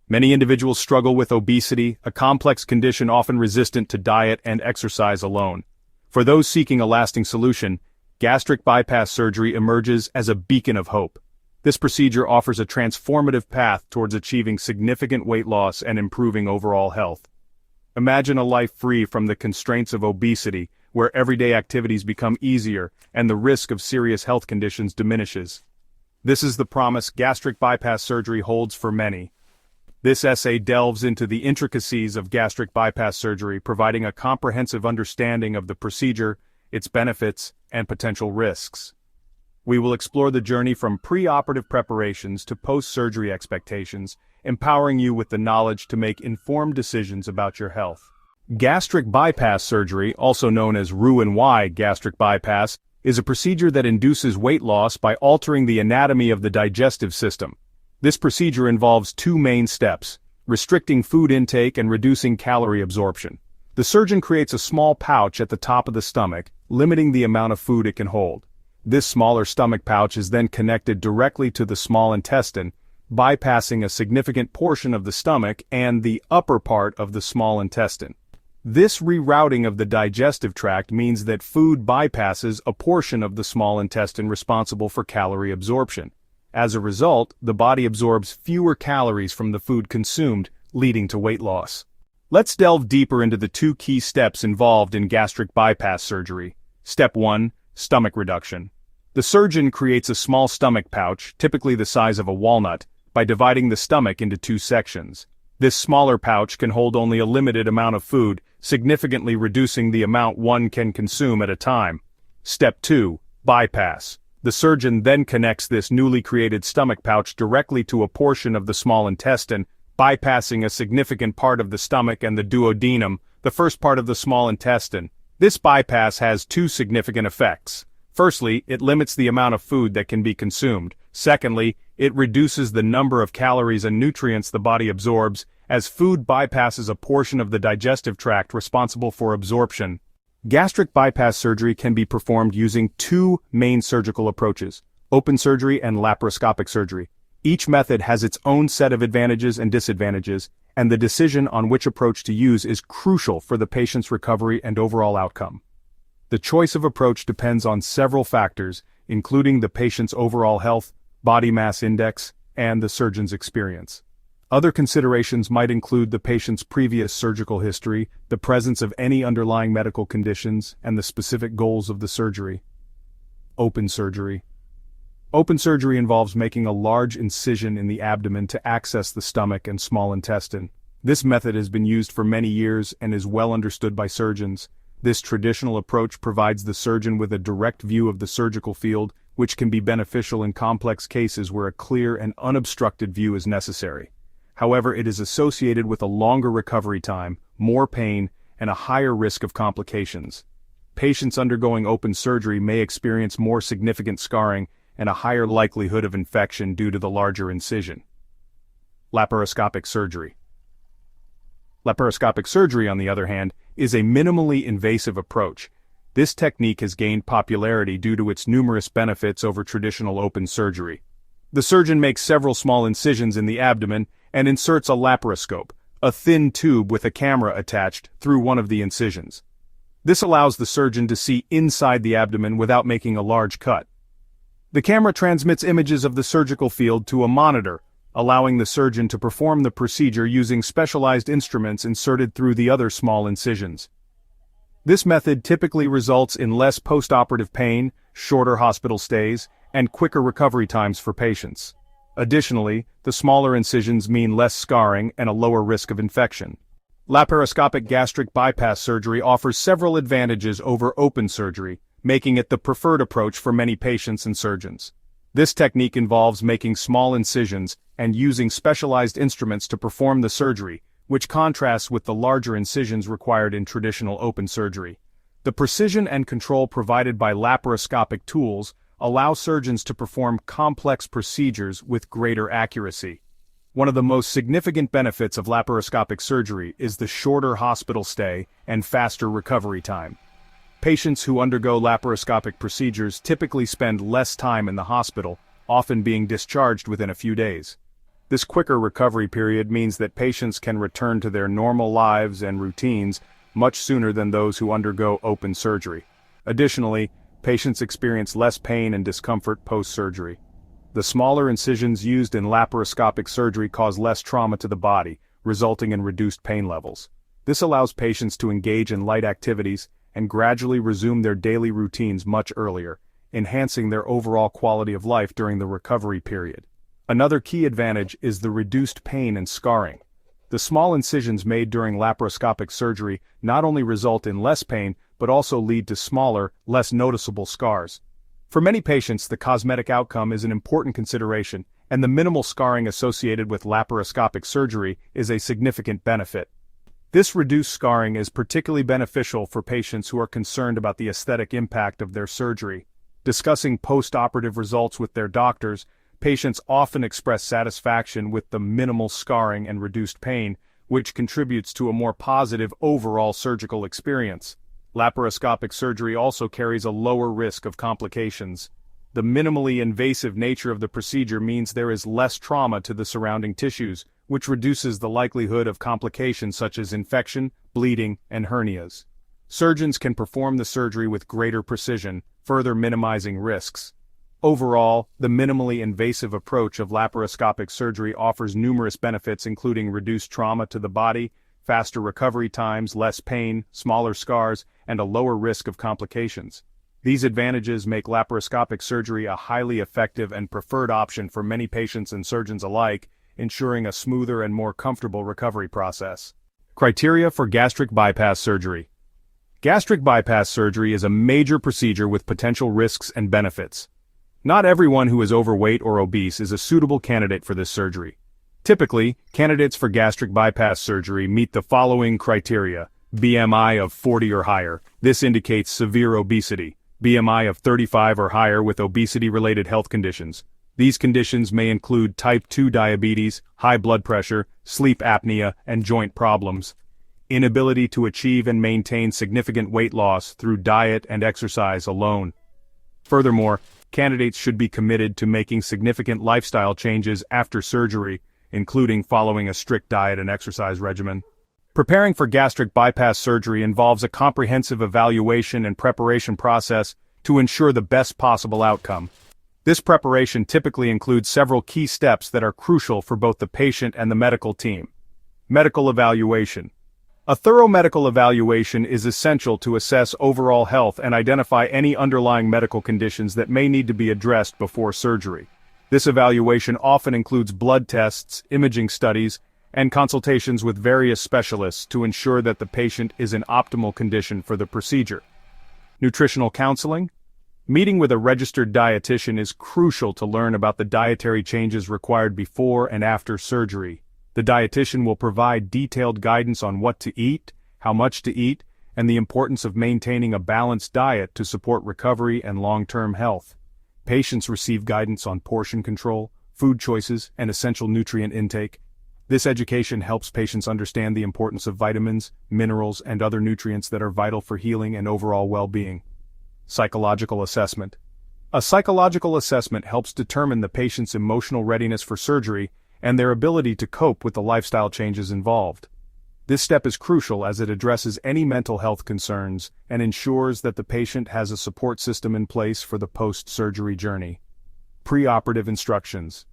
Many individuals struggle with obesity, a complex condition often resistant to diet and exercise alone. For those seeking a lasting solution, gastric bypass surgery emerges as a beacon of hope. This procedure offers a transformative path towards achieving significant weight loss and improving overall health. Imagine a life free from the constraints of obesity, where everyday activities become easier and the risk of serious health conditions diminishes. This is the promise gastric bypass surgery holds for many. This essay delves into the intricacies of gastric bypass surgery, providing a comprehensive understanding of the procedure, its benefits, and potential risks. We will explore the journey from pre-operative preparations to post-surgery expectations, empowering you with the knowledge to make informed decisions about your health. Gastric bypass surgery, also known as Roux-en-Y gastric bypass, is a procedure that induces weight loss by altering the anatomy of the digestive system. This procedure involves two main steps: restricting food intake and reducing calorie absorption. The surgeon creates a small pouch at the top of the stomach, limiting the amount of food it can hold. This smaller stomach pouch is then connected directly to the small intestine, bypassing a significant portion of the stomach and the upper part of the small intestine. This rerouting of the digestive tract means that food bypasses a portion of the small intestine responsible for calorie absorption. As a result, the body absorbs fewer calories from the food consumed, leading to weight loss. Let's delve deeper into the two key steps involved in gastric bypass surgery. Step 1. Stomach reduction. The surgeon creates a small stomach pouch, typically the size of a walnut, by dividing the stomach into two sections. This smaller pouch can hold only a limited amount of food, significantly reducing the amount one can consume at a time. Step 2. Bypass. The surgeon then connects this newly created stomach pouch directly to a portion of the small intestine, bypassing a significant part of the stomach and the duodenum, the first part of the small intestine. This bypass has two significant effects. Firstly, it limits the amount of food that can be consumed. Secondly, it reduces the number of calories and nutrients the body absorbs, as food bypasses a portion of the digestive tract responsible for absorption. Gastric bypass surgery can be performed using two main surgical approaches: open surgery and laparoscopic surgery. Each method has its own set of advantages and disadvantages, and the decision on which approach to use is crucial for the patient's recovery and overall outcome. The choice of approach depends on several factors, including the patient's overall health, body mass index, and the surgeon's experience. Other considerations might include the patient's previous surgical history, the presence of any underlying medical conditions, and the specific goals of the surgery. Open surgery. Open surgery involves making a large incision in the abdomen to access the stomach and small intestine. This method has been used for many years and is well understood by surgeons. This traditional approach provides the surgeon with a direct view of the surgical field, which can be beneficial in complex cases where a clear and unobstructed view is necessary. However, it is associated with a longer recovery time, more pain, and a higher risk of complications. Patients undergoing open surgery may experience more significant scarring and a higher likelihood of infection due to the larger incision. Laparoscopic surgery. Laparoscopic surgery, on the other hand, is a minimally invasive approach. This technique has gained popularity due to its numerous benefits over traditional open surgery. The surgeon makes several small incisions in the abdomen and inserts a laparoscope, a thin tube with a camera attached, through one of the incisions. This allows the surgeon to see inside the abdomen without making a large cut. The camera transmits images of the surgical field to a monitor, allowing the surgeon to perform the procedure using specialized instruments inserted through the other small incisions. This method typically results in less post-operative pain, shorter hospital stays, and quicker recovery times for patients. Additionally, the smaller incisions mean less scarring and a lower risk of infection. Laparoscopic gastric bypass surgery offers several advantages over open surgery, making it the preferred approach for many patients and surgeons. This technique involves making small incisions and using specialized instruments to perform the surgery, which contrasts with the larger incisions required in traditional open surgery. The precision and control provided by laparoscopic tools allow surgeons to perform complex procedures with greater accuracy. One of the most significant benefits of laparoscopic surgery is the shorter hospital stay and faster recovery time. Patients who undergo laparoscopic procedures typically spend less time in the hospital, often being discharged within a few days. This quicker recovery period means that patients can return to their normal lives and routines much sooner than those who undergo open surgery. Additionally, patients experience less pain and discomfort post-surgery. The smaller incisions used in laparoscopic surgery cause less trauma to the body, resulting in reduced pain levels. This allows patients to engage in light activities and gradually resume their daily routines much earlier, enhancing their overall quality of life during the recovery period. Another key advantage is the reduced pain and scarring. The small incisions made during laparoscopic surgery not only result in less pain, but also lead to smaller, less noticeable scars. For many patients, the cosmetic outcome is an important consideration, and the minimal scarring associated with laparoscopic surgery is a significant benefit. This reduced scarring is particularly beneficial for patients who are concerned about the aesthetic impact of their surgery. Discussing post-operative results with their doctors, patients often express satisfaction with the minimal scarring and reduced pain, which contributes to a more positive overall surgical experience. Laparoscopic surgery also carries a lower risk of complications. The minimally invasive nature of the procedure means there is less trauma to the surrounding tissues, which reduces the likelihood of complications such as infection, bleeding, and hernias. Surgeons can perform the surgery with greater precision, further minimizing risks. Overall, the minimally invasive approach of laparoscopic surgery offers numerous benefits including reduced trauma to the body, faster recovery times, less pain, smaller scars, and a lower risk of complications. These advantages make laparoscopic surgery a highly effective and preferred option for many patients and surgeons alike, ensuring a smoother and more comfortable recovery process. Criteria for gastric bypass surgery. Gastric bypass surgery is a major procedure with potential risks and benefits. Not everyone who is overweight or obese is a suitable candidate for this surgery. Typically, candidates for gastric bypass surgery meet the following criteria: BMI of 40 or higher. This indicates severe obesity. BMI of 35 or higher with obesity-related health conditions. These conditions may include type 2 diabetes, high blood pressure, sleep apnea, and joint problems. Inability to achieve and maintain significant weight loss through diet and exercise alone. Furthermore, candidates should be committed to making significant lifestyle changes after surgery, including following a strict diet and exercise regimen. Preparing for gastric bypass surgery involves a comprehensive evaluation and preparation process to ensure the best possible outcome. This preparation typically includes several key steps that are crucial for both the patient and the medical team. Medical evaluation. A thorough medical evaluation is essential to assess overall health and identify any underlying medical conditions that may need to be addressed before surgery. This evaluation often includes blood tests, imaging studies, and consultations with various specialists to ensure that the patient is in optimal condition for the procedure. Nutritional counseling. Meeting with a registered dietitian is crucial to learn about the dietary changes required before and after surgery. The dietitian will provide detailed guidance on what to eat, how much to eat, and the importance of maintaining a balanced diet to support recovery and long-term health. Patients receive guidance on portion control, food choices, and essential nutrient intake. This education helps patients understand the importance of vitamins, minerals, and other nutrients that are vital for healing and overall well-being. Psychological assessment. A psychological assessment helps determine the patient's emotional readiness for surgery and their ability to cope with the lifestyle changes involved. This step is crucial as it addresses any mental health concerns and ensures that the patient has a support system in place for the post-surgery journey. Preoperative instructions.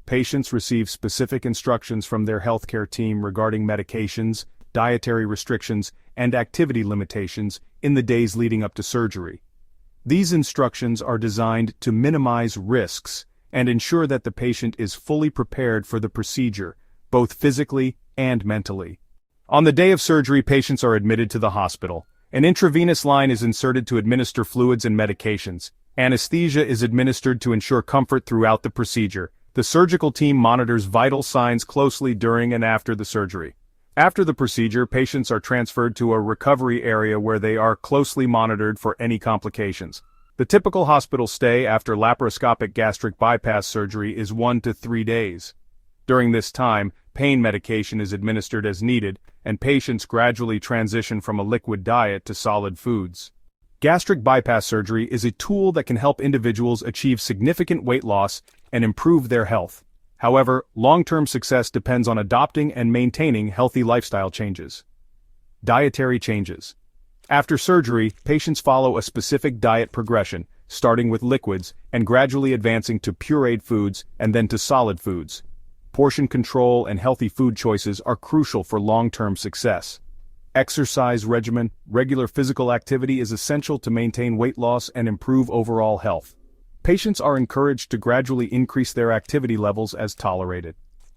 Patients receive specific instructions from their healthcare team regarding medications, dietary restrictions, and activity limitations in the days leading up to surgery. These instructions are designed to minimize risks and ensure that the patient is fully prepared for the procedure, both physically and mentally. On the day of surgery, patients are admitted to the hospital. An intravenous line is inserted to administer fluids and medications. Anesthesia is administered to ensure comfort throughout the procedure. The surgical team monitors vital signs closely during and after the surgery. After the procedure, patients are transferred to a recovery area where they are closely monitored for any complications. The typical hospital stay after laparoscopic gastric bypass surgery is 1 to 3 days. During this time, pain medication is administered as needed, and patients gradually transition from a liquid diet to solid foods. Gastric bypass surgery is a tool that can help individuals achieve significant weight loss and improve their health. However, long-term success depends on adopting and maintaining healthy lifestyle changes. Dietary changes. After surgery, patients follow a specific diet progression, starting with liquids and gradually advancing to pureed foods and then to solid foods. Portion control and healthy food choices are crucial for long-term success. Exercise regimen. Regular physical activity is essential to maintain weight loss and improve overall health. Patients are encouraged to gradually increase their activity levels as tolerated.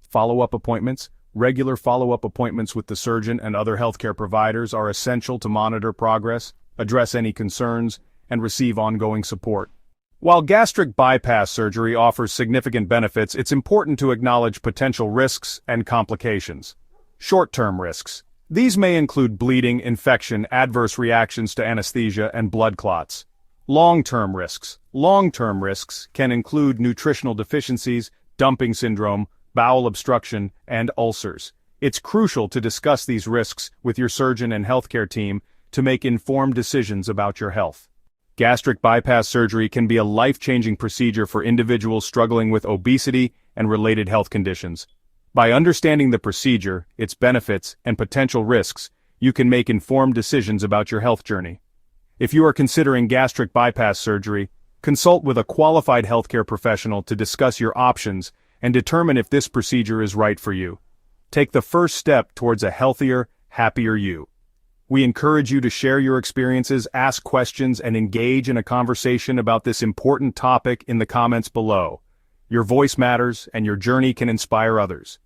Follow-up appointments. Regular follow-up appointments with the surgeon and other healthcare providers are essential to monitor progress, address any concerns, and receive ongoing support. While gastric bypass surgery offers significant benefits, it's important to acknowledge potential risks and complications. Short-term risks. These may include bleeding, infection, adverse reactions to anesthesia, and blood clots. Long-term risks. Long-term risks can include nutritional deficiencies, dumping syndrome, bowel obstruction, and ulcers. It's crucial to discuss these risks with your surgeon and healthcare team to make informed decisions about your health. Gastric bypass surgery can be a life-changing procedure for individuals struggling with obesity and related health conditions. By understanding the procedure, its benefits, and potential risks, you can make informed decisions about your health journey. If you are considering gastric bypass surgery, consult with a qualified healthcare professional to discuss your options and determine if this procedure is right for you. Take the first step towards a healthier, happier you. We encourage you to share your experiences, ask questions, and engage in a conversation about this important topic in the comments below. Your voice matters, and your journey can inspire others.